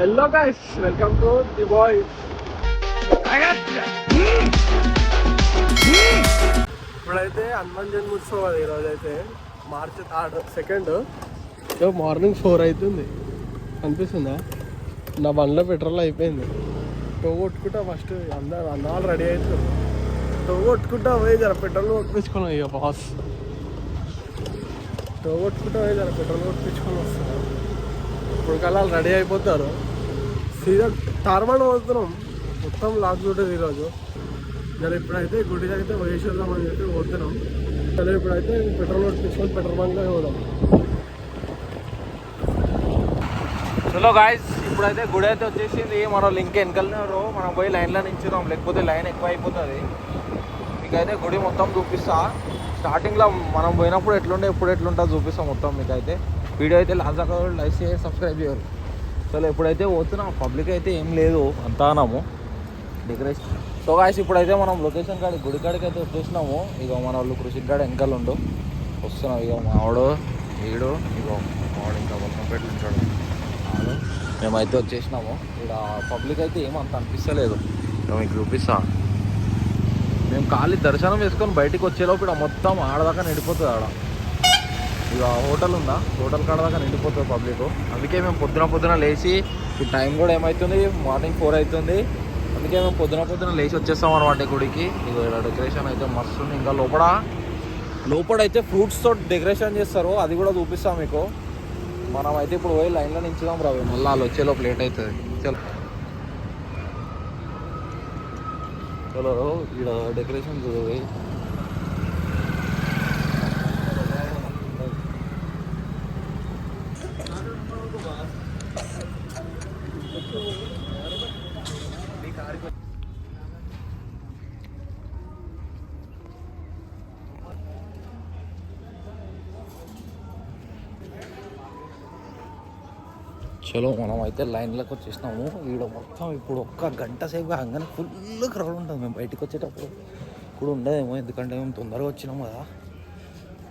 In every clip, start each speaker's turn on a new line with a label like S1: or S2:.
S1: Hello guys, welcome to the bye. ఇప్పుడైతే హనుమాన్ జన్మోత్సవం అది ఈరోజు అయితే మార్చి 2 మార్నింగ్ 4 అవుతుంది. అనిపిస్తుందా? నా బండ్లో పెట్రోల్ అయిపోయింది. టో కొట్టుకుంటా ఫస్ట్ అందరూ రెడీ అవుతారు. టో కొట్టుకుంటా పోయి జర పెట్రోల్ కొట్టించుకున్నాం. ఇక బాస్ టో కొట్టుకుంటా పోయి జర పెట్రోల్ కొట్టించుకొని వస్తున్నారు. ఇప్పుడు కల్లా రెడీ అయిపోతారు. సీదా తార్మాడ పోతున్నాం. మొత్తం లాక్ ఉంటుంది ఈరోజు. జర ఇప్పుడైతే గుడి అయితే వేసేద్దాం అని చెప్పి పోతున్నాం. సరే ఇప్పుడైతే పెట్రోల్ కొట్టించుకొని పెట్రోల్ బంక్లో పోదాం.
S2: చలో గాయస్, ఇప్పుడైతే గుడి అయితే వచ్చేసింది. మనం లింక్ వెనకలినారు, మనం పోయి లైన్లో నించుదాం, లేకపోతే లైన్ ఎక్కువ అయిపోతుంది. మీకైతే గుడి మొత్తం చూపిస్తా. స్టార్టింగ్లో మనం పోయినప్పుడు ఎట్లుండే ఇప్పుడు ఎట్లుంటుందో చూపిస్తాం మొత్తం మీకైతే. వీడియో అయితే లాస్ట్ దాకా లైక్ చేసి సబ్స్క్రైబ్ చేయరు. చలో ఇప్పుడైతే పోతున్నాం. పబ్లిక్ అయితే ఏం లేదు, అంతానాము డెకరేషన్. సో గాయస్, ఇప్పుడైతే మనం లొకేషన్ కాడికి గుడి కాడికి అయితే వచ్చేసినాము. ఇక మన వాళ్ళు కృషి కాడ వెనకాల ఉండు వస్తున్నాం. ఇక మావాడు వీడు, ఇగో మావాడు ఇంకా బొల్కంపేటలు ఉంటాడు. మేమైతే వచ్చేసినాము. ఇక్కడ పబ్లిక్ అయితే ఏమంత అనిపిస్తలేదు. మీకు చూపిస్తా. మేము ఖాళీ దర్శనం వేసుకొని బయటికి వచ్చేలోపు ఇక్కడ మొత్తం ఆడదాకా నిండిపోతుంది. ఆడ ఇక హోటల్ ఉందా, హోటల్ కాడ దాకా నిండిపోతుంది పబ్లిక్. అందుకే మేము పొద్దున లేచి, ఈ టైం కూడా ఏమవుతుంది, మార్నింగ్ 4 అవుతుంది. అందుకే మేము పొద్దున లేచి వచ్చేస్తాం అనమాట గుడికి. ఇక ఇక్కడ డెకరేషన్ అయితే మస్తు ఉంది. ఇంకా లోపడైతే ఫ్రూట్స్తో డెకరేషన్ చేస్తారు, అది కూడా చూపిస్తాం మీకు. మనం అయితే ఇప్పుడు పోయి లైన్లో నించుదాం రావు, మళ్ళీ వాళ్ళు వచ్చేలోపు లేట్ అవుతుంది. చలో ఇక్కడ డెకరేషన్ చూడవి. చలో మనం అయితే లైన్లోకి వచ్చేసినాము. ఈడ మొత్తం ఇప్పుడు ఒక్క గంట సేపు కాగానే ఫుల్ క్రౌడ్ ఉంటుంది. మేము బయటకు వచ్చేటప్పుడు ఇప్పుడు ఉండదేమో, ఎందుకంటే మేము తొందరగా వచ్చినాము కదా,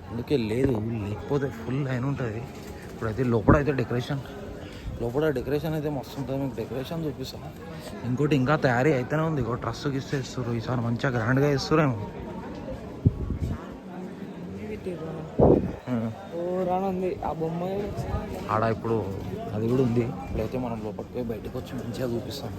S2: అందుకే లేదు. లేకపోతే ఫుల్ లైన్ ఉంటుంది. ఇప్పుడైతే లోపల డెకరేషన్ అయితే మస్తు ఉంటుంది. మీకు డెకరేషన్ చూపిస్తాను. ఇంకోటి ఇంకా తయారీ అయితేనే ఉంది. ఇంకో ట్రస్ గిస్తే ఇస్తారు. ఈసారి మంచిగా గ్రాండ్గా ఇస్తారేమో.
S3: ఆ బొమ్మ
S2: ఆడ ఇప్పుడు అది కూడా ఉంది. ఇప్పుడైతే మనం లోపలికి పోయి బయటకు వచ్చి మంచిగా చూపిస్తాం.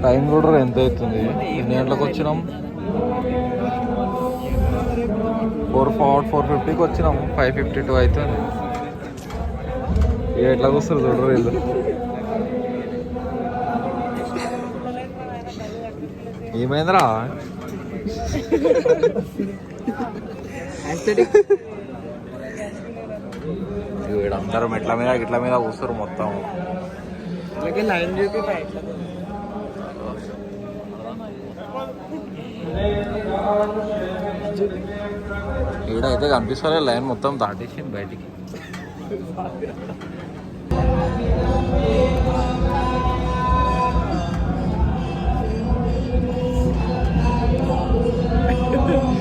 S2: టైం కూడా ఎంత అవుతుంది? ఎన్ని గంటలకు వచ్చినాం? 4:50కి వచ్చినాము. 5:52 అవుతుంది. ఎట్లా కూర్చోరు చూడరు వీళ్ళు. ఏమైందిరా? వీళ్ళందరూ ఇట్ల మీద కూర్చోరు మొత్తం.
S3: లైన్ చూపి
S2: ఈడైతే కనిపిస్తలే, లైన్ మొత్తం దాటేసి బయటికి.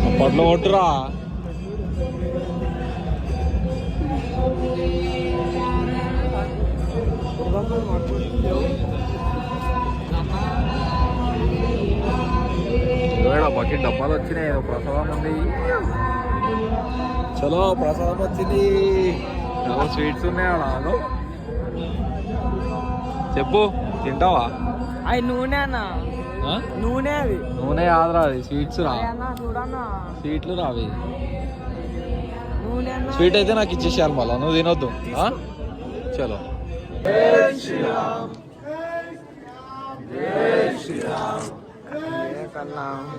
S2: అప్పట్లో కొట్టురా. బకెట్ డబ్బాలు వచ్చినాయి. ప్రసాదం ఉంది. చలో ప్రసాదం వచ్చింది. స్వీట్స్ ఉన్నాయి ఆడ. చెప్పు, తింటావా?
S3: అవి నూనె అన్న, నూనె. అది
S2: నూనె కాదురా, అది స్వీట్స్ రా. స్వీట్లు రావి. స్వీట్ అయితే నాకు ఇచ్చేసేయాలి, మళ్ళా నువ్వు తినొద్దు. చలో.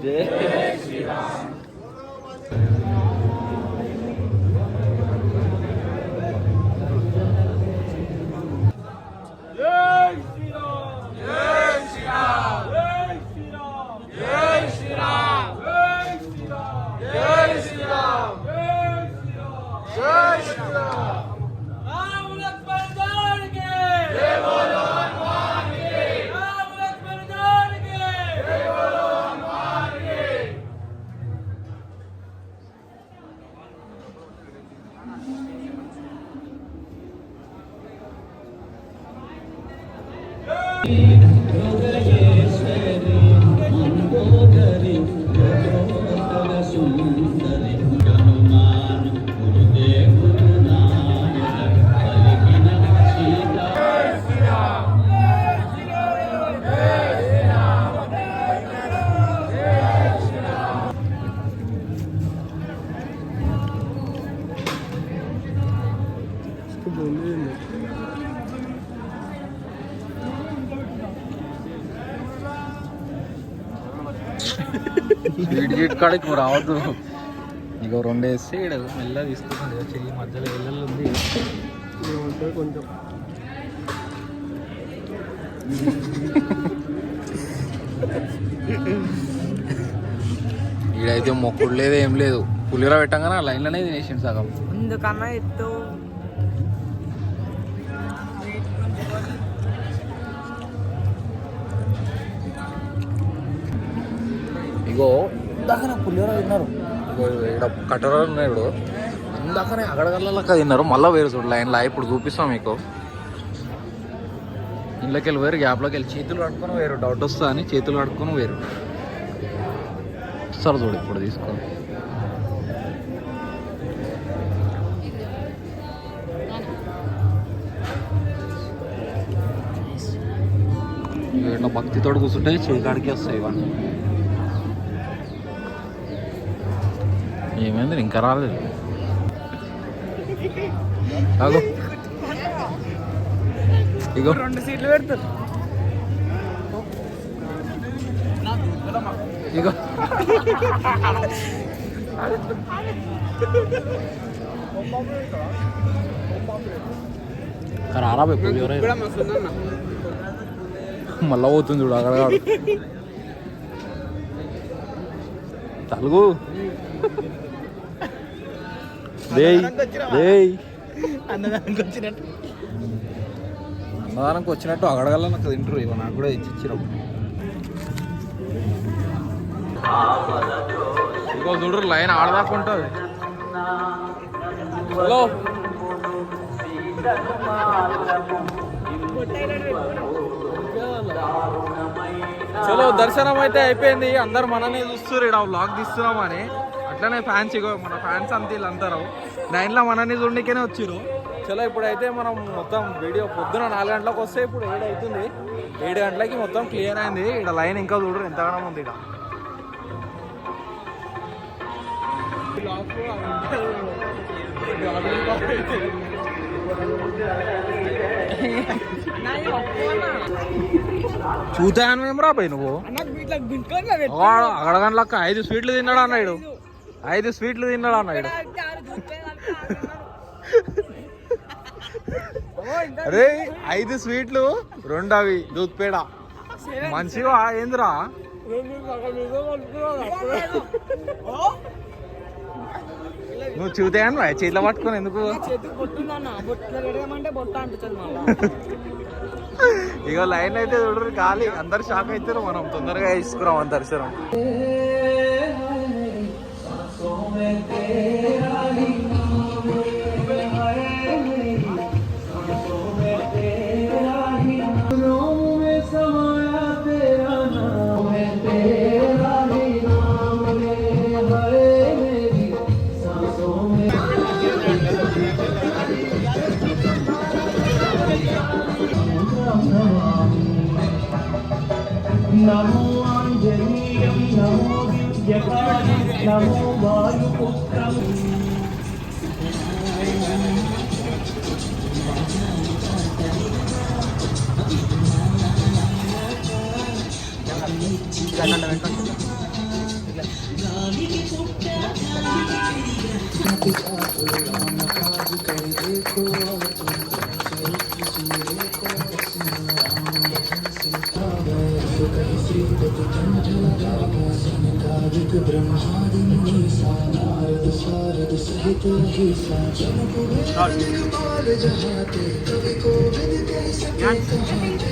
S2: జై శ్రీరామ్. స్వీట్ గీట్ కాడికి నువ్వు రావద్దు. ఇక 2 వేస్తే ఇక్కడ మెల్లగా తీసుకుంటాను. చెయ్యి మధ్యలో ఇళ్ళల్లో ఉంది
S1: కొంచెం
S2: ఈడైతే మొక్కుడు లేదు ఏం లేదు. పులిహోర పెట్టంగానే ఆ లైన్లోనే తినేసిండు సగం.
S3: ఎందుకన్నా ఎత్తు
S2: ఇగో ఇందాకనే పులిహోర తిన్నారు. ఇగో ఇక్కడ కట్టరాలు ఉన్నాయి. ఇప్పుడు ఇందాకనే అగడగల్లక తిన్నారు. మళ్ళీ వేరు చూడు లైన్లో. ఇప్పుడు చూపిస్తాం మీకు. ఇంట్లోకి వెళ్ళి వేరు, గ్యాప్లోకి వెళ్ళి చేతులు కడుక్కొని వేరు. డౌట్ వస్తా అని చేతులు కడుక్కొని వేరు వస్తారు చూడు. ఇప్పుడు తీసుకొని ఇట్లా భక్తితోడు కూర్చుంటే చేయి కాడికి వస్తాయి ఇవన్నీ. ఏమైంది ఇంకా రాలేదు. ఇగో
S3: 2 సీట్లు పెడతారు.
S2: ఇగో రారా మళ్ళా పోతుంది చూడు అక్కడ తలుగు
S3: అన్నదానికి వచ్చినట్టు
S2: అన్నదానికి వచ్చినట్టు అగడగల నాకు తింటారు. ఇక నాకు కూడా ఇచ్చిచ్చిరావు. ఇంకో చూడరు లైన్ ఆడదాకా ఉంటుంది. హలో చలో దర్శనం అయితే అయిపోయింది. అందరు మననే చూస్తారు. ఇక్కడ వ్లాగ్ తీస్తున్నామని అట్లనే ఫ్యాన్స్ ఇగో మన ఫ్యాన్స్ అంతా వీళ్ళందరూ 9లో మనని చూడనికేనే వచ్చిర్రు. చలో ఇప్పుడైతే మనం మొత్తం వీడియో పొద్దున 4 గంటలకు వస్తే ఇప్పుడు 7 అవుతుంది. 7 గంటలకి మొత్తం క్లియర్ అయింది. ఇక్కడ లైన్ ఇంకా చూడరు ఎంతగానో ఉంది. చూతాను ఏం రాబాయి నువ్వు. అగడగండ్లక్క 5 స్వీట్లు తిన్నాడు అన్నాడు. 5 స్వీట్లు తిన్నాడు అన్నాడు. అరే 5 స్వీట్లు 2 అవి దూద్ పేడ మంచిగా ఏందిరా. నువ్వు చూతాను చేతిలో పట్టుకొని ఎందుకు. ఇక లైన్ అయితే చూడరు ఖాళీ. అందరు షాక్ అవుతారు. మనం తొందరగా తీసుకురాం అంత దర్శనం.
S4: నమో ఆంజనేయం నమో దివ్యకాళి నమో వాయుపుత్రం ब्रह्मादि